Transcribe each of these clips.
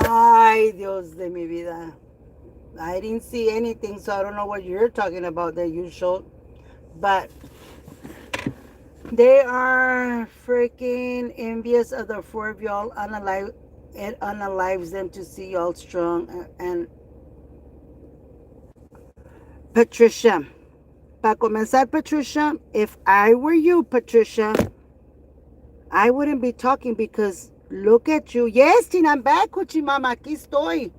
Ay, Dios de mi vida. I didn't see anything, so I don't know what you're talking about that you showed. But they are freaking envious of the four of y'all. It unalives them to see y'all strong. And Patricia, para comenzar, Patricia, if I were you, Patricia, I wouldn't be talking because look at you. Yes, Tina, I'm back, Cuchi Mama. Aquí estoy.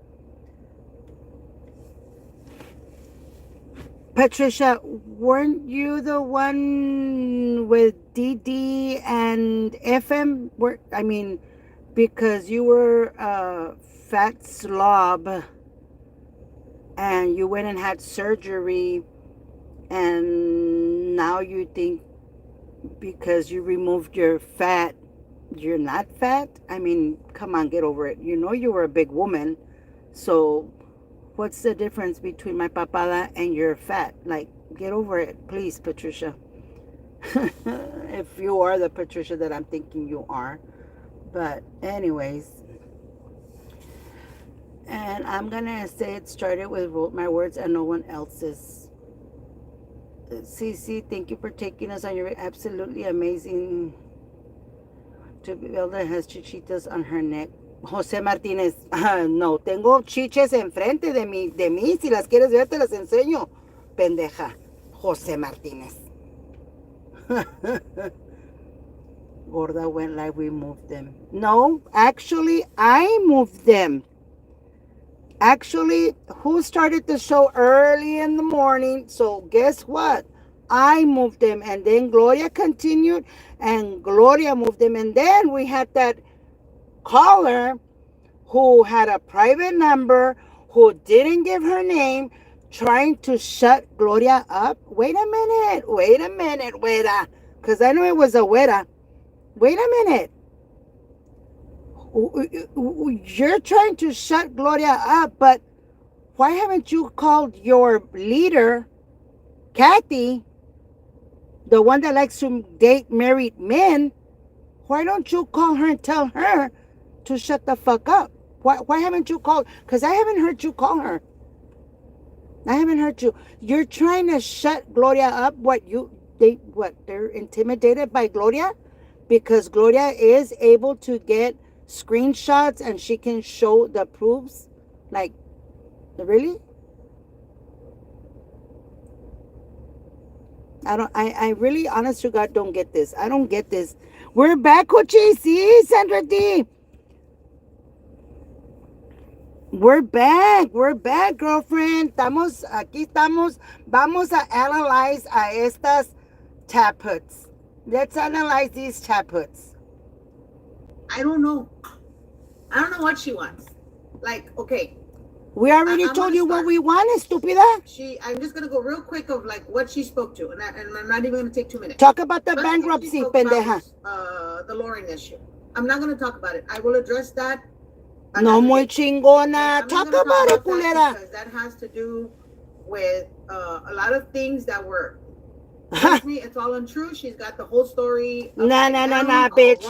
Patricia, weren't you the one with DD and FM? I mean, because you were a fat slob and you went and had surgery, and now you think because you removed your fat, you're not fat? I mean, come on, get over it. You know you were a big woman, so what's the difference between my papada and your fat? Like, get over it, please, Patricia. If you are the Patricia that I'm thinking you are. But anyways, and I'm gonna say it started with my words and no one else's. Cece, thank you for taking us on your absolutely amazing to Velda has chichitas on her neck. José Martínez, no, tengo chiches enfrente de mí, si las quieres ver te las enseño, pendeja. José Martínez. Gorda went like we moved them. No, actually, I moved them. Actually, who started the show early in the morning? So guess what? I moved them, and then Gloria continued, and Gloria moved them, and then we had that caller who had a private number, who didn't give her name, trying to shut Gloria up. Wait a minute, Wera, because I know it was a Wera. Wait a minute. You're trying to shut Gloria up, but why haven't you called your leader, Kathy, the one that likes to date married men? Why don't you call her and tell her to shut the fuck up? Why haven't you called? Because I haven't heard you call her. I haven't heard you. You're trying to shut Gloria up. They're intimidated by Gloria because Gloria is able to get screenshots and she can show the proofs. Like, really? I really, honest to God, don't get this. I don't get this. We're back, Cochi. Sí, Sandra D. We're back, girlfriend. Aquí estamos. Vamos a analyze a estas taputs. Let's analyze these taputs. I don't know. I don't know what she wants. Like, okay. We already told you what we want, estúpida. I'm just going to go real quick of like what she spoke to. And I'm not even going to take 2 minutes. Talk about the bankruptcy, pendeja. The Lauren issue. I'm not going to talk about it. I will address that. No muy chingona. Talk about it, culera. Because that has to do with a lot of things that were. Trust me, it's all untrue. She's got the whole story. No, bitch.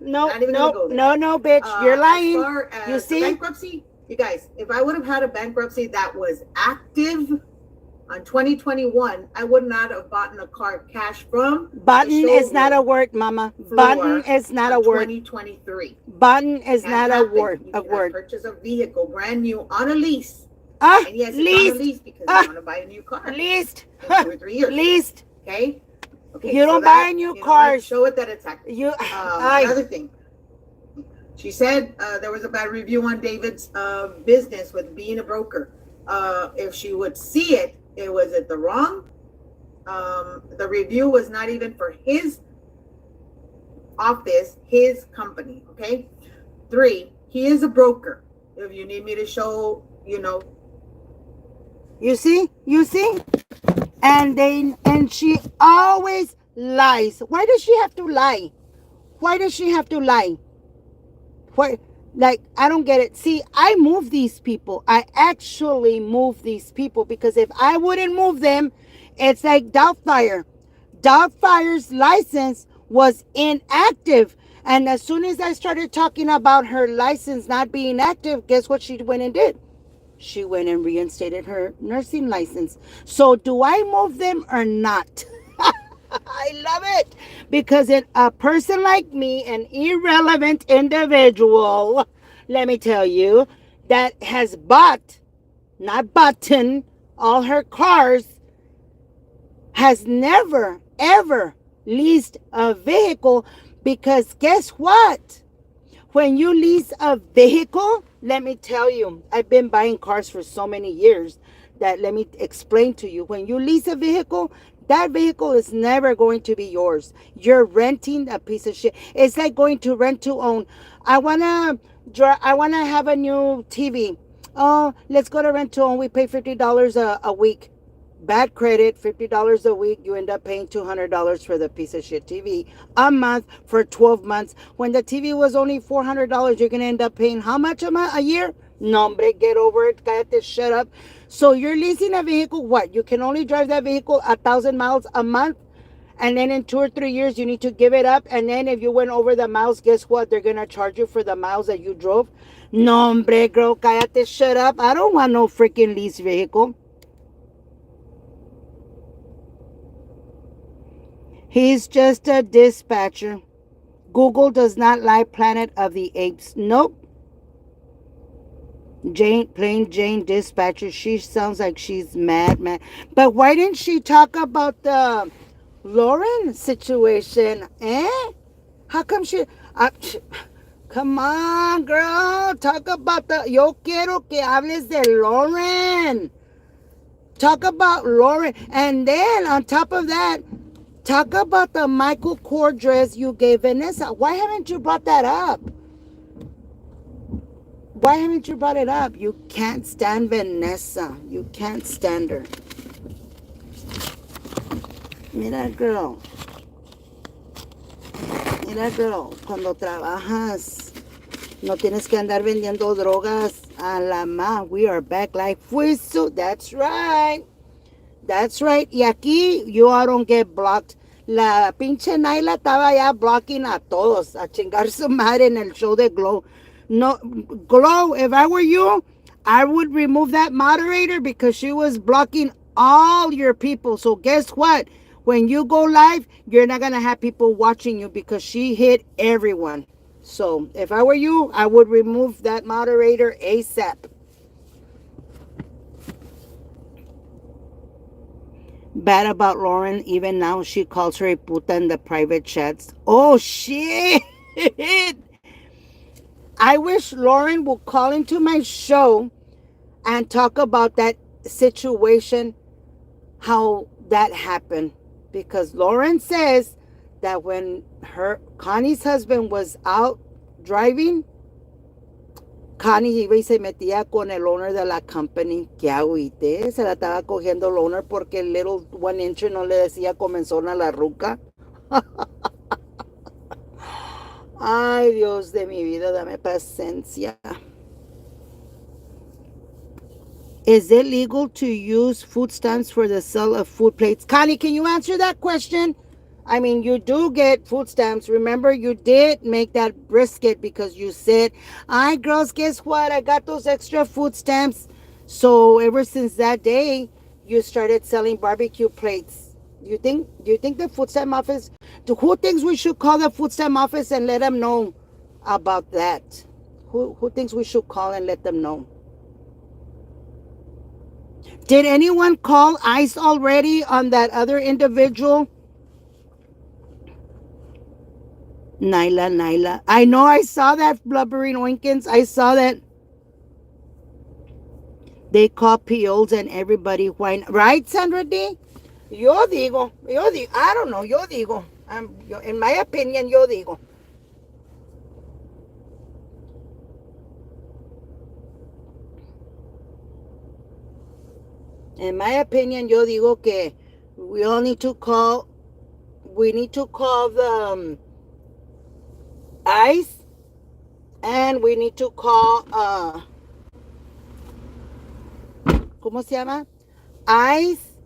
No, no, bitch. You're lying. You see? Bankruptcy, you guys, if I would have had a bankruptcy that was active on 2021, I would not have bought a car cash from. Button is not a word, mama. Button is not a word. 2023. Button is not a word. You can purchase a vehicle brand new on a lease. And yes, leased. On a lease because you want to buy a new car. Leased. 2 or 3 years. Leased. Okay. You don't buy new cars. Show it that it's active. Another thing. She said there was a bad review on David's business with being a broker. If she would see it, was it the wrong? The review was not even for his office, his company. Okay. 3, he is a broker. If you need me to show, You see? And she always lies. Why does she have to lie? Why? Like, I don't get it. See, I move these people. I actually move these people because if I wouldn't move them, it's like Doubtfire. Doubtfire's license was inactive. And as soon as I started talking about her license not being active, guess what she went and did? She went and reinstated her nursing license. So do I move them or not? I love it because a person like me, an irrelevant individual, let me tell you, that has bought, not button, all her cars, has never, ever leased a vehicle because guess what? When you lease a vehicle, let me tell you, I've been buying cars for so many years that let me explain to you. When you lease a vehicle, that vehicle is never going to be yours. You're renting a piece of shit. It's like going to rent to own. I wanna have a new TV. Oh, let's go to rent to own. We pay $50 a week. Bad credit, $50 a week. You end up paying $200 for the piece of shit TV a month for 12 months. When the TV was only $400, you're gonna end up paying how much a month, a year? No, hombre, get over it. Cállate, shut up. So you're leasing a vehicle. What? You can only drive that vehicle 1,000 miles a month, and then in 2 or 3 years you need to give it up. And then if you went over the miles, guess what? They're gonna charge you for the miles that you drove. No, hombre, girl, cállate, shut up. I don't want no freaking lease vehicle. He's just a dispatcher. Google does not like Planet of the Apes. Nope. Plain Jane dispatcher. She sounds like she's mad, man. But why didn't she talk about the Lauren situation? How come she... come on, girl. Talk about the... Yo quiero que hables de Lauren. Talk about Lauren. And then on top of that, talk about the Michael Kors dress you gave Vanessa. Why haven't you brought that up? Why haven't you brought it up? You can't stand Vanessa. You can't stand her. Mira, girl. Mira, girl. Cuando trabajas, no tienes que andar vendiendo drogas a la ma. We are back like fuizo. That's right. That's right. Y aquí, you all don't get blocked. La pinche Naila estaba ya blocking a todos. A chingar su madre en el show de Glow. No, Glow, if I were you, I would remove that moderator because she was blocking all your people. So guess what? When you go live, you're not going to have people watching you because she hit everyone. So if I were you, I would remove that moderator ASAP. Bad about Lauren. Even now, she calls her a puta in the private chats. Oh, shit. I wish Lauren would call into my show and talk about that situation, how that happened. Because Lauren says that when Connie's husband was out driving, Connie iba y se metía con el owner de la company. Que agüite, se la estaba cogiendo el owner porque el little 1 inch no le decía comenzón a la ruca. Ay, Dios de mi vida, dame paciencia. Is it legal to use food stamps for the sale of food plates? Connie, can you answer that question? I mean, you do get food stamps. Remember, you did make that brisket because you said, "Ay, girls, guess what? I got those extra food stamps." So ever since that day, you started selling barbecue plates. Do you think the food stamp office, who thinks we should call the food stamp office and let them know about that? Who thinks we should call and let them know? Did anyone call ICE already on that other individual? Nyla. I know, I saw that, Blubbering Winkins. I saw that. They call POs and everybody whine. Right, Sandra D? Yo digo. I don't know, yo digo. In my opinion, yo digo. In my opinion, yo digo que we need to call the ICE, and we need to call, ¿cómo se llama? ICE,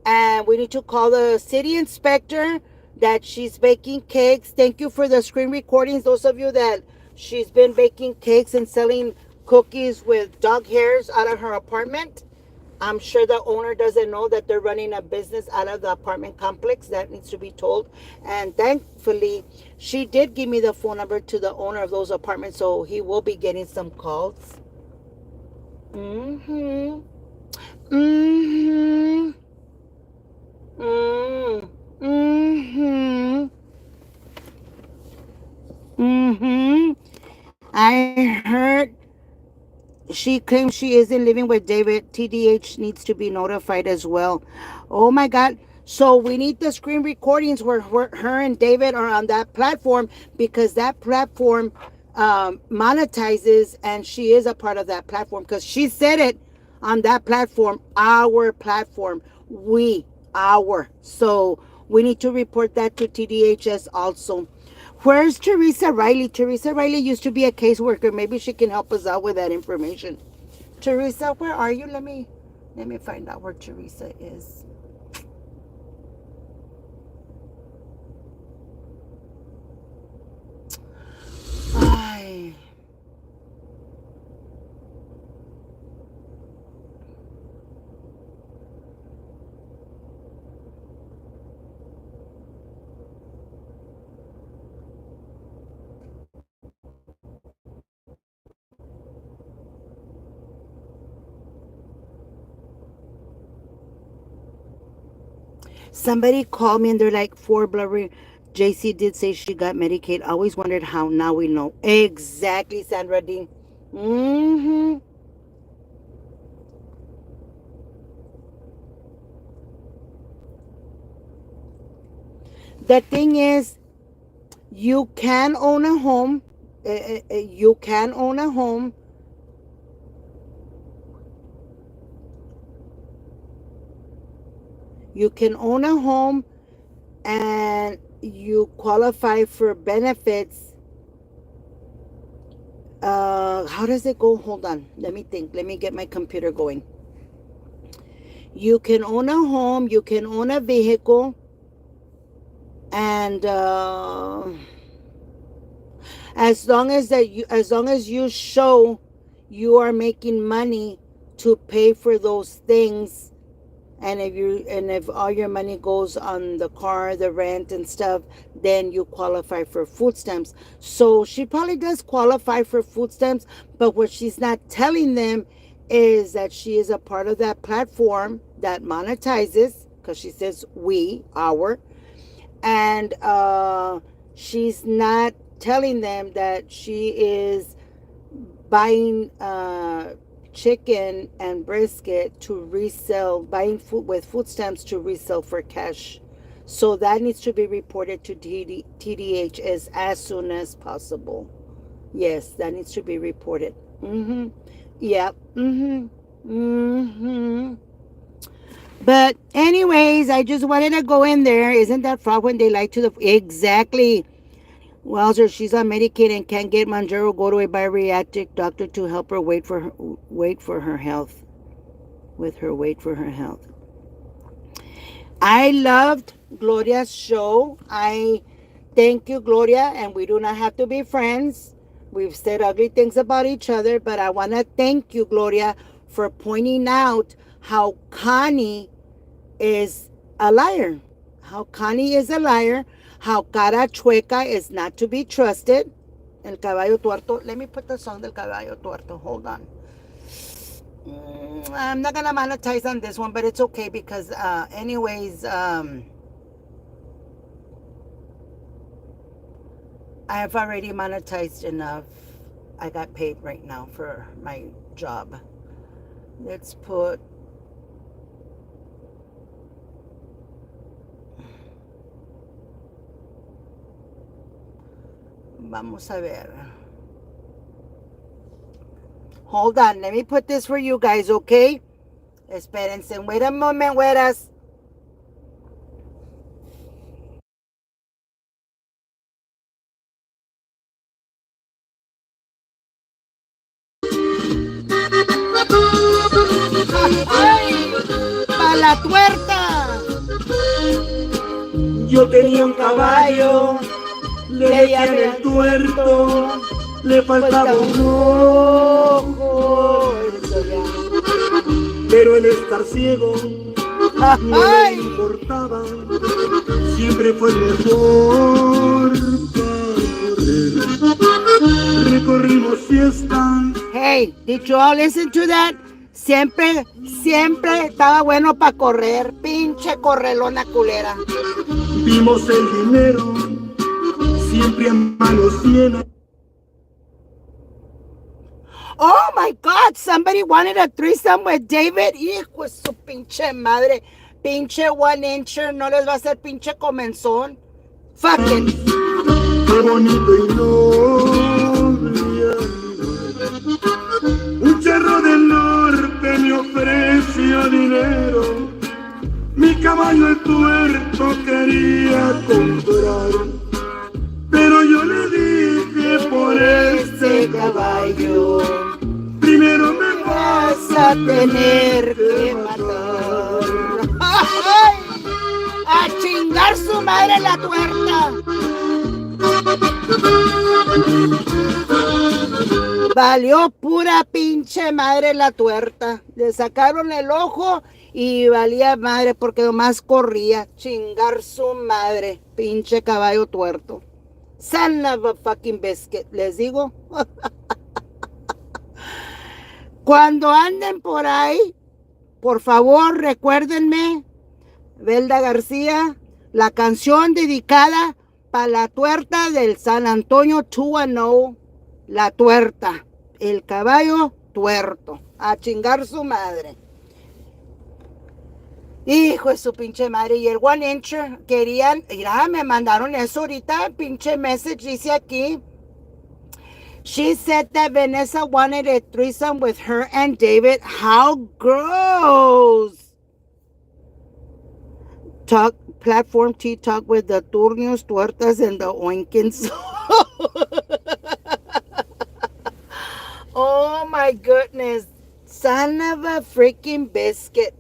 and we need to call the city inspector that she's baking cakes. Thank you for the screen recordings. Those of you that she's been baking cakes and selling cookies with dog hairs out of her apartment. I'm sure the owner doesn't know that they're running a business out of the apartment complex. That needs to be told. And thankfully, she did give me the phone number to the owner of those apartments, so he will be getting some calls. Mm-hmm. Mm-hmm. Mm-hmm. Mm-hmm. Mm-hmm. I heard she claims she isn't living with David. TDH needs to be notified as well. Oh my God. So we need the screen recordings where her and David are on that platform, because that platform monetizes, and she is a part of that platform because she said it on that platform, our platform, our. So we need to report that to TDHS also. Where's Teresa Riley? Teresa Riley used to be a caseworker. Maybe she can help us out with that information. Teresa, where are you? Let me find out where Teresa is. Ay. Somebody called me and they're like, for blurry. JC did say she got Medicaid. I always wondered how. Now we know. Exactly, Sandra Dean. Mm-hmm. The thing is, you can own a home. You can own a home. You can own a home and you qualify for benefits. How does it go? Hold on. Let me think. Let me get my computer going. You can own a home. You can own a vehicle. And as long as you show you are making money to pay for those things, and if all your money goes on the car, the rent and stuff, then you qualify for food stamps. So she probably does qualify for food stamps, but what she's not telling them is that she is a part of that platform that monetizes, because she says our, and she's not telling them that she is buying chicken and brisket to resell, buying food with food stamps to resell for cash. So that needs to be reported to TDHS as soon as possible. Yes, that needs to be reported. Mm-hmm. Yep. Mm-hmm. Mm-hmm. But anyways, I just wanted to go in there. Isn't that fraud when they lie to the... Exactly. Well, sir, she's on Medicaid and can't get Manjaro. Go to a bariatric doctor to help her wait for her health. With her wait for her health. I loved Gloria's show. I thank you, Gloria, and we do not have to be friends. We've said ugly things about each other, but I want to thank you, Gloria, for pointing out how Connie is a liar. How Connie is a liar. How Cara Chueca is not to be trusted. El Caballo Tuerto. Let me put the song del Caballo Tuerto. Hold on. I'm not going to monetize on this one, but it's okay because anyways, I have already monetized enough. I got paid right now for my job. Let's put... Vamos a ver. Hold on. Let me put this for you guys, okay? Espérense. Wait a moment, güeras. ¡Ay! ¡Pa la tuerta! Yo tenía un caballo, le decían el tuerto, le faltaba un ojo, pero el estar ciego no le importaba, siempre fue el mejor para correr. Recorrimos fiestas. Hey, did you all listen to that? Siempre estaba bueno para correr, pinche correlona culera. Vimos el dinero, siempre a manos llenas. Oh my God, somebody wanted a threesome with David. Hijo de su pinche madre. Pinche one incher, no les va a hacer pinche comenzón. Fuck it. Qué bonito y noble. Un charro del norte me ofreció dinero. Mi caballo el tuerto quería comprar, pero yo le dije por este caballo, primero me vas a tener que matar. ¡Ay! ¡A chingar su madre la tuerta! Valió pura pinche madre la tuerta. Le sacaron el ojo y valía madre porque nomás corría. Chingar su madre. Pinche caballo tuerto. Son of a fucking biscuit. Les digo. Cuando anden por ahí, por favor recuérdenme, Velda Garcia, la canción dedicada para la tuerta del San Antonio 210. La tuerta. El caballo tuerto. A chingar su madre. Hijo de su pinche madre. Y el one incher querían. Mira, me mandaron eso ahorita. Pinche message dice aquí. She said that Vanessa wanted a threesome with her and David. How gross. Talk platform tea talk with the turnios, tuertas, and the oinkins. Oh my goodness. Son of a freaking biscuit.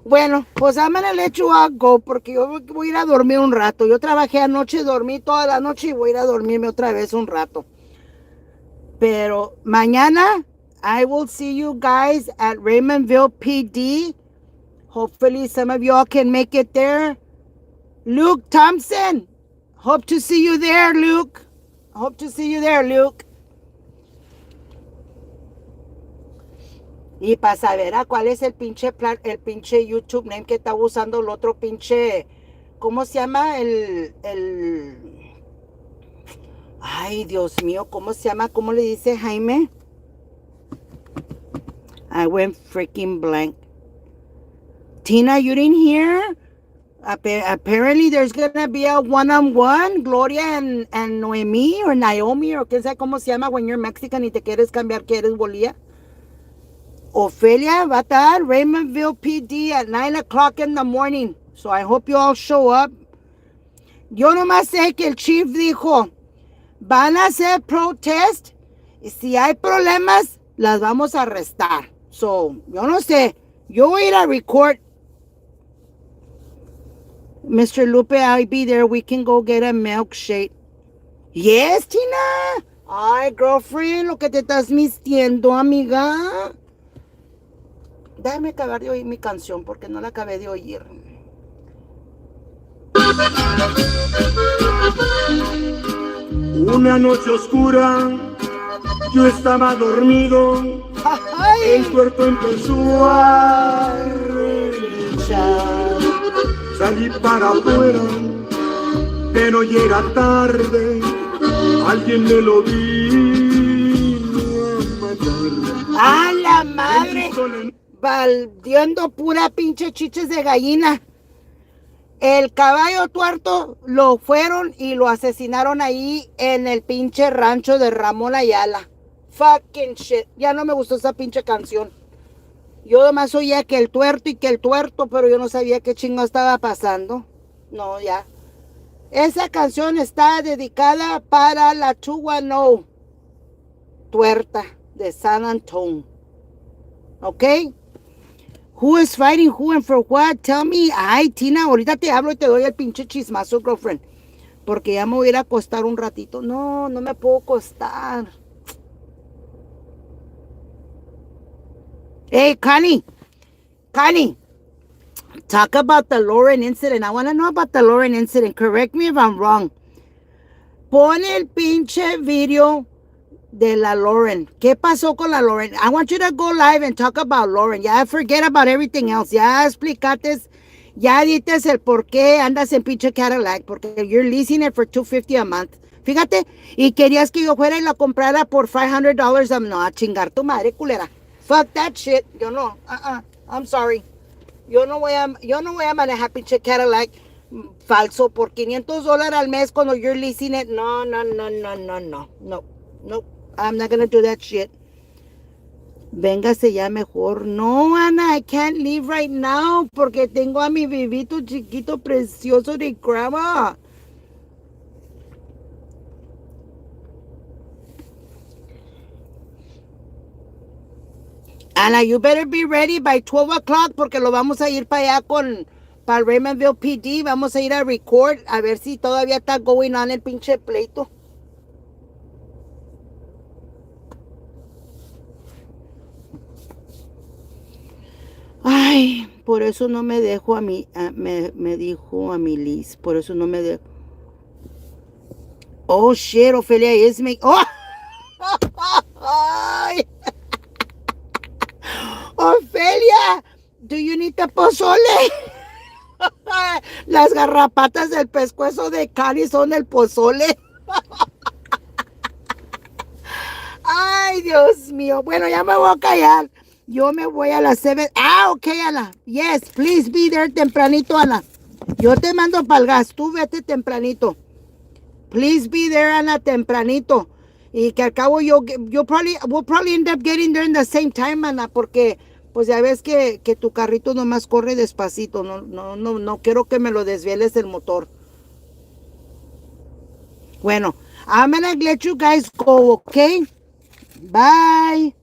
Bueno, pues I'm gonna let you all go porque yo voy a ir a dormir un rato. Yo trabajé anoche, dormí toda la noche y voy a ir a dormirme otra vez un rato. Pero mañana I will see you guys at Raymondville PD. Hopefully some of y'all can make it there. Luke Thompson, hope to see you there, Luke. Hope to see you there, Luke. Y para saber a cuál es el pinche YouTube name que está usando el otro pinche, ¿cómo se llama? Ay, Dios mío, ¿cómo se llama? ¿Cómo le dice Jaime? I went freaking blank. Tina, you didn't hear? Apparently there's gonna be a one-on-one, Gloria and Noemi or Naomi or quién sabe cómo se llama when you're Mexican y te quieres cambiar que eres bolía. Ofelia va a estar Raymondville PD at 9 o'clock in the morning. So I hope you all show up. Yo nomás sé que el chief dijo, van a hacer protest y si hay problemas, las vamos a arrestar. So, yo no sé. Yo voy a ir a record. Mr. Lupe, I'll be there. We can go get a milkshake. Yes, Tina. Ay, girlfriend, lo que te estás mistiendo, amiga. Déjame acabar de oír mi canción porque no la acabé de oír. Una noche oscura, yo estaba dormido. ¡Ay! El tuerto empezó a relinchar. Salí para afuera, pero llega tarde. Alguien me lo vino a matar. ¡A la madre! Valdiendo pura pinche chiches de gallina. El caballo tuerto lo fueron y lo asesinaron ahí en el pinche rancho de Ramón Ayala. Fucking shit. Ya no me gustó esa pinche canción. Yo nomás oía que el tuerto, pero yo no sabía qué chingo estaba pasando. No, ya. Esa canción está dedicada para la 210 tuerta de San Antonio. ¿Ok? Who is fighting who and for what? Tell me. Ay, Tina, ahorita te hablo y te doy el pinche chismazo, girlfriend. Porque ya me voy a ir a acostar un ratito. No, no me puedo acostar. Hey, Connie. Talk about the Lauren incident. I want to know about the Lauren incident. Correct me if I'm wrong. Pon el pinche video de la Lauren. ¿Qué pasó con la Lauren? I want you to go live and talk about Lauren. Ya forget about everything else. Ya explicaste, ya dices el por qué andas en pinche Cadillac. Porque you're leasing it for $250 a month. Fíjate, y querías que yo fuera y la comprara por $500 a month. No, a chingar tu madre, culera. Fuck that shit. Yo no. I'm sorry. Yo no voy a manejar pinche Cadillac falso por $500 al mes cuando you're leasing it. No. I'm not gonna do that shit. Véngase ya mejor. No, Ana, I can't leave right now porque tengo a mi bebito chiquito precioso de grandma. Ana, you better be ready by 12 o'clock porque lo vamos a ir para allá para Raymondville PD. Vamos a ir a record a ver si todavía está going on el pinche pleito. Ay, por eso no me dejo a mí, me dijo a mi Liz, por eso no me dejo. Oh, shit, Ofelia is me. Oh, ay. Ofelia, do you need the pozole? Las garrapatas del pescuezo de Cari son el pozole. Ay, Dios mío. Bueno, ya me voy a callar. Yo me voy a las 7. Ok, Ana. Yes, please be there tempranito, Ana. Yo te mando para el gas. Tú vete tempranito. Please be there, Ana, tempranito. Y que al cabo we'll probably end up getting there in the same time, Ana, porque pues ya ves que tu carrito nomás corre despacito. No quiero que me lo desvieles el motor. Bueno, I'm gonna let you guys go, okay? Bye.